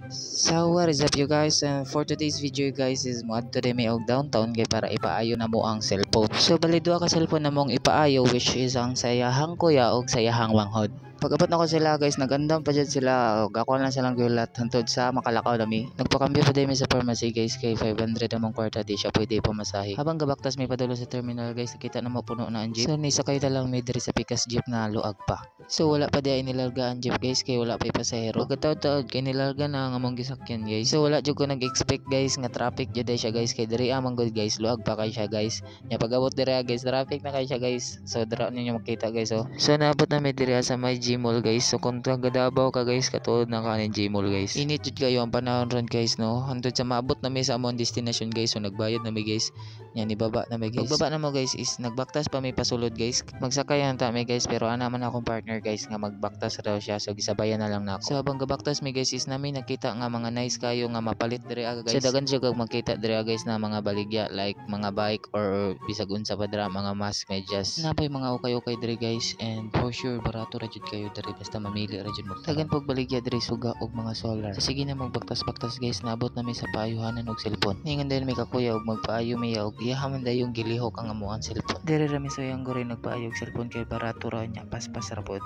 So what is up you guys, and for today's video guys is moad today may og downtown kay para ipaayo na mo ang cellphone. So bali duha ka cellphone na mong ipaayo, which is ang sayahang kuya og sayahang manghod. Pag-abot na ko sila guys, nagandam pa dyan sila, ako lang silang gulat hantod sa makalakaw nami. Nagpakambyo pa din mi sa pharmacy guys kay 500 among kwarta di siya pwede pamasahe. Habang gabaktas may padulo sa terminal guys, nakita na mo puno na ang jeep. So ni sakay na lang may diri sa pikas jeep na luag pa. So wala pa di nilarga ang jeep guys kay wala pa pasahero. Pagkataod-taod kay nilarga na ang among gisakyan guys. So wala jud ko nag-expect guys nga traffic jud siya guys kay diri among good guys, luag pa kay siya guys. Nya pag-abot diri guys, traffic na kay siya guys. So dira ninyo makita guys oh. So naabot na mi diri sa may Gmall guys. So kung taga-Davao ka guys, katuod na kanin Gmall guys. Init jud kayo ang panahon ron guys no. Hantod sa maabot na mi sa among destination guys. So nagbayad na mi guys. Yan ibaba na mi guys. Pagbaba na mo guys is nagbaktas pa mi pasulod guys. Magsakay ta mi guys pero ana man akong partner guys nga magbaktas raw siya. So gisabayan na lang nako. So habang gabaktas mi guys is namin nakita nga mga nice kayo nga mapalit diri guys. So dagan jud kag makita diri guys na mga baligya like mga bike or bisag unsa pa dira mga mask medyas. Napay mga ukay-ukay diri guys, and for sure barato ra jud kayo diri basta mamili ra jud mo. Dagan pag baligya diri suga og mga solar. So sige na magbaktas-baktas guys, naabot na mi sa paayuhanan og cellphone. Ningon din mi kakuya og magpaayo mi og iyahaman dayon gilihok ang amuang cellphone. Diri ra mi sa yang gore nagpaayo og cellphone kay barato ra nya paspas ra pod.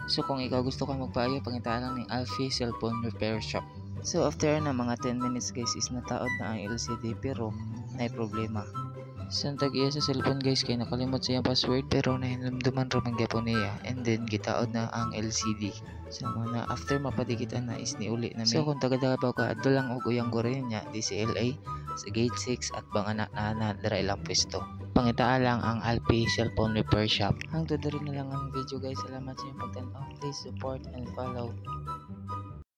So kung ikaw gusto ka magpaayo, pangitaan lang ni Alfie Cellphone Repair Shop. So after na mga 10 minutes guys is nataod na ang LCD pero may problema. So tag-iya sa cellphone guys kay nakalimot sa iyang password pero nahinumduman ra man gyapon niya, and then gitaod na ang LCD. So muna after mapadikitan na is niuli na mi. So kung taga-Davao ka adto lang og uyang gore niya DCLA sa gate 6 at bang anak dira ilang pwesto. Pangitaan lang ang Alfie Cellphone Repair Shop. Hangtod diri na lang ang video guys. Salamat sa inyong pagtan-aw. Please support and follow.